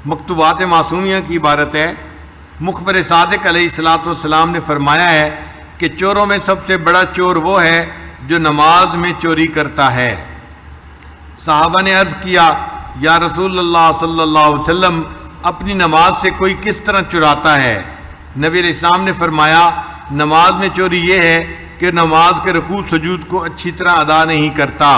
مکتوبات معصومیہ کی عبارت ہے۔ مخبر صادق علیہ الصلوۃ والسلام نے فرمایا ہے کہ چوروں میں سب سے بڑا چور وہ ہے جو نماز میں چوری کرتا ہے۔ صحابہ نے عرض کیا یا رسول اللہ صلی اللہ علیہ وسلم، اپنی نماز سے کوئی کس طرح چراتا ہے؟ نبی علیہ السلام نے فرمایا نماز میں چوری یہ ہے کہ نماز کے رکوع سجود کو اچھی طرح ادا نہیں کرتا۔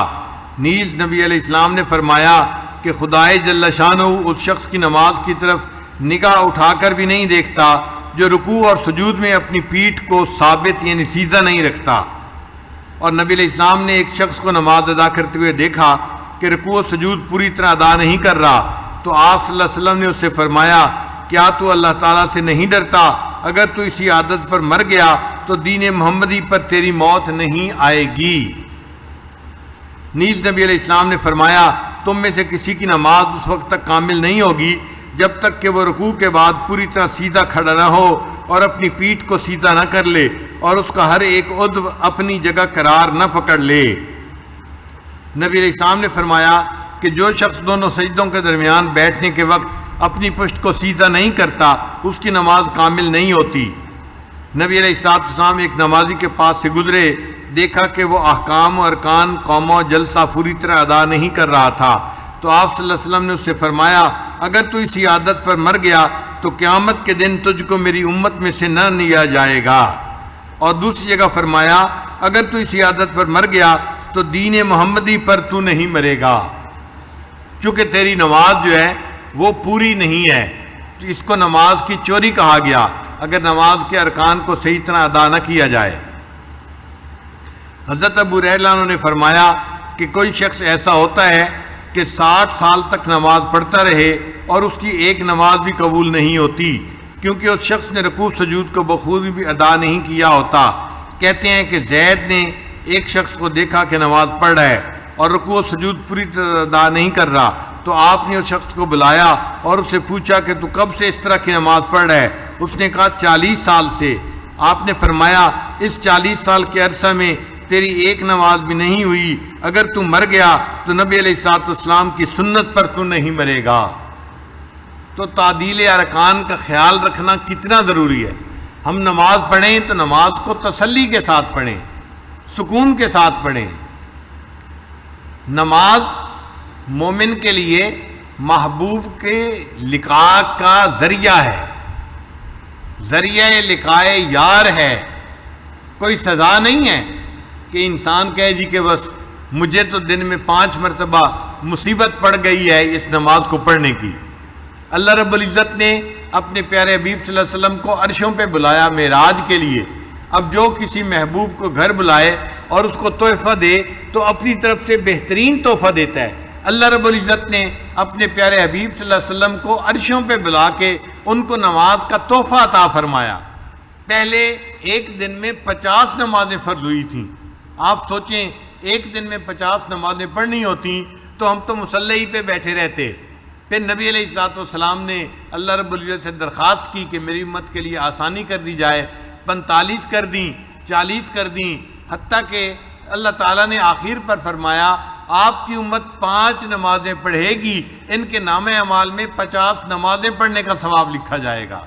نیز نبی علیہ السلام نے فرمایا کہ خدائے جل شانہ اس شخص کی نماز کی طرف نگاہ اٹھا کر بھی نہیں دیکھتا جو رکوع اور سجود میں اپنی پیٹھ کو ثابت یعنی سیدھا نہیں رکھتا۔ اور نبی علیہ السلام نے ایک شخص کو نماز ادا کرتے ہوئے دیکھا کہ رکوع و سجود پوری طرح ادا نہیں کر رہا، تو آپ صلی اللہ علیہ وسلم نے اس سے فرمایا کیا تو اللہ تعالیٰ سے نہیں ڈرتا؟ اگر تو اسی عادت پر مر گیا تو دین محمدی پر تیری موت نہیں آئے گی۔ نیز نبی علیہ السلام نے فرمایا تم میں سے کسی کی نماز اس وقت تک کامل نہیں ہوگی جب تک کہ وہ رکوع کے بعد پوری طرح سیدھا کھڑا نہ ہو اور اپنی پیٹھ کو سیدھا نہ کر لے اور اس کا ہر ایک عضو اپنی جگہ قرار نہ پکڑ لے۔ نبی علیہ السلام نے فرمایا کہ جو شخص دونوں سجدوں کے درمیان بیٹھنے کے وقت اپنی پشت کو سیدھا نہیں کرتا اس کی نماز کامل نہیں ہوتی۔ نبی علیہ السلام ایک نمازی کے پاس سے گزرے، دیکھا کہ وہ احکام و ارکان قوم و جلسہ پوری طرح ادا نہیں کر رہا تھا، تو آپ صلی اللہ علیہ وسلم نے اس سے فرمایا اگر تو اسی عادت پر مر گیا تو قیامت کے دن تجھ کو میری امت میں سے نہ لیا جائے گا۔ اور دوسری جگہ فرمایا اگر تو اسی عادت پر مر گیا تو دین محمدی پر تو نہیں مرے گا، کیونکہ تیری نماز جو ہے وہ پوری نہیں ہے۔ اس کو نماز کی چوری کہا گیا اگر نماز کے ارکان کو صحیح طرح ادا نہ کیا جائے۔ حضرت ابو ہریرہ نے فرمایا کہ کوئی شخص ایسا ہوتا ہے کہ 60 سال تک نماز پڑھتا رہے اور اس کی ایک نماز بھی قبول نہیں ہوتی، کیونکہ اس شخص نے رکوع سجود کو بخوبی بھی ادا نہیں کیا ہوتا۔ کہتے ہیں کہ زید نے ایک شخص کو دیکھا کہ نماز پڑھ رہا ہے اور رکوع و سجود پوری طرح ادا نہیں کر رہا، تو آپ نے اس شخص کو بلایا اور اسے پوچھا کہ تو کب سے اس طرح کی نماز پڑھ رہا ہے؟ اس نے کہا 40 سال سے۔ آپ نے فرمایا اس 40 سال کے عرصہ میں تیری ایک نماز بھی نہیں ہوئی، اگر تو مر گیا تو نبی علیہ الصلوۃ والسلام کی سنت پر تو نہیں مرے گا۔ تو تعدیل ارکان کا خیال رکھنا کتنا ضروری ہے۔ ہم نماز پڑھیں تو نماز کو تسلی کے ساتھ پڑھیں، سکون کے ساتھ پڑھیں۔ نماز مومن کے لیے محبوب کے لقاء کا ذریعہ ہے، ذریعہ لقاء یار ہے، کوئی سزا نہیں ہے کہ انسان کہے جی کہ بس مجھے تو دن میں 5 مرتبہ مصیبت پڑ گئی ہے اس نماز کو پڑھنے کی۔ اللہ رب العزت نے اپنے پیارے حبیب صلی اللہ علیہ وسلم کو عرشوں پہ بلایا معراج کے لیے۔ اب جو کسی محبوب کو گھر بلائے اور اس کو تحفہ دے تو اپنی طرف سے بہترین تحفہ دیتا ہے۔ اللہ رب العزت نے اپنے پیارے حبیب صلی اللہ علیہ وسلم کو عرشوں پہ بلا کے ان کو نماز کا تحفہ عطا فرمایا۔ پہلے ایک دن میں 50 نمازیں فرض ہوئی تھیں۔ آپ سوچیں ایک دن میں 50 نمازیں پڑھنی ہوتی تو ہم تو مصلی پہ بیٹھے رہتے۔ پھر نبی علیہ الصلوۃ والسلام نے اللہ رب العزت سے درخواست کی کہ میری امت کے لیے آسانی کر دی جائے، 45 کر دیں، 40 کر دیں، حتیٰ کہ اللہ تعالیٰ نے آخر پر فرمایا آپ کی امت 5 نمازیں پڑھے گی، ان کے نام اعمال میں 50 نمازیں پڑھنے کا ثواب لکھا جائے گا۔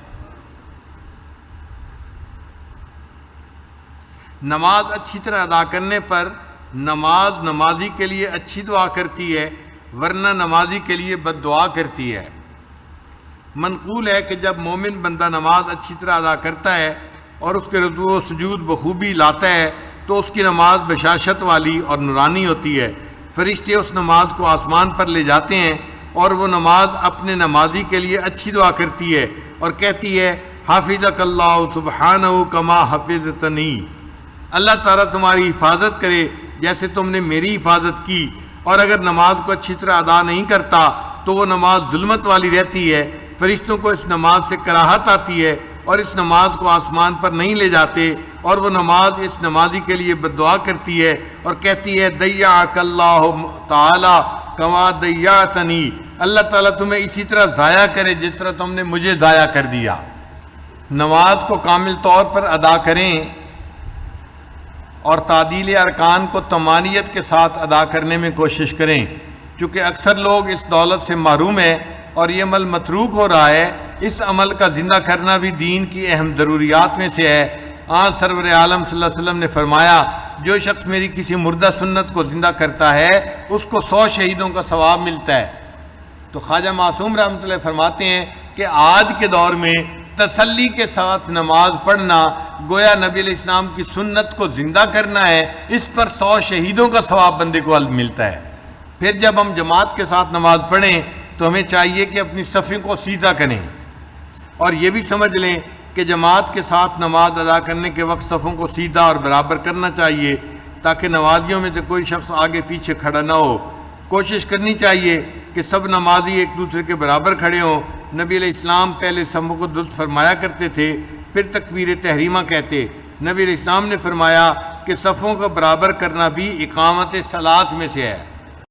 نماز اچھی طرح ادا کرنے پر نماز نمازی کے لیے اچھی دعا کرتی ہے، ورنہ نمازی کے لیے بد دعا کرتی ہے۔ منقول ہے کہ جب مومن بندہ نماز اچھی طرح ادا کرتا ہے اور اس کے رکوع و سجود بخوبی لاتا ہے تو اس کی نماز بشاشت والی اور نورانی ہوتی ہے۔ فرشتے اس نماز کو آسمان پر لے جاتے ہیں اور وہ نماز اپنے نمازی کے لیے اچھی دعا کرتی ہے اور کہتی ہے حافظک اللہ سبحانہ کما حفظتنی، اللہ تعالیٰ تمہاری حفاظت کرے جیسے تم نے میری حفاظت کی۔ اور اگر نماز کو اچھی طرح ادا نہیں کرتا تو وہ نماز ظلمت والی رہتی ہے، فرشتوں کو اس نماز سے کراہت آتی ہے اور اس نماز کو آسمان پر نہیں لے جاتے، اور وہ نماز اس نمازی کے لیے بد دعا کرتی ہے اور کہتی ہے ضیعک اللہ تعالی کما ضیعتنی، اللہ تعالیٰ تمہیں اسی طرح ضائع کرے جس طرح تم نے مجھے ضائع کر دیا۔ نماز کو کامل طور پر ادا کریں اور تعدیل ارکان کو طمانینت کے ساتھ ادا کرنے میں کوشش کریں، چونکہ اکثر لوگ اس دولت سے محروم ہیں اور یہ عمل متروک ہو رہا ہے، اس عمل کا زندہ کرنا بھی دین کی اہم ضروریات میں سے ہے۔ سرور عالم صلی اللہ علیہ وسلم نے فرمایا، جو شخص میری کسی مردہ سنت کو زندہ کرتا ہے اس کو 100 شہیدوں کا ثواب ملتا ہے۔ تو خواجہ معصوم رحمۃ اللہ فرماتے ہیں کہ آج کے دور میں تسلی کے ساتھ نماز پڑھنا گویا نبی علیہ السلام کی سنت کو زندہ کرنا ہے، اس پر 100 شہیدوں کا ثواب بندے کو ملتا ہے۔ پھر جب ہم جماعت کے ساتھ نماز پڑھیں تو ہمیں چاہیے کہ اپنی صفیں کو سیدھا کریں، اور یہ بھی سمجھ لیں کہ جماعت کے ساتھ نماز ادا کرنے کے وقت صفوں کو سیدھا اور برابر کرنا چاہیے تاکہ نمازیوں میں سے کوئی شخص آگے پیچھے کھڑا نہ ہو۔ کوشش کرنی چاہیے کہ سب نمازی ایک دوسرے کے برابر کھڑے ہوں۔ نبی علیہ السلام پہلے صفوں کو درست فرمایا کرتے تھے، پھر تکبیر تحریمہ کہتے۔ نبی علیہ السلام نے فرمایا کہ صفوں کو برابر کرنا بھی اقامت صلاۃ میں سے ہے۔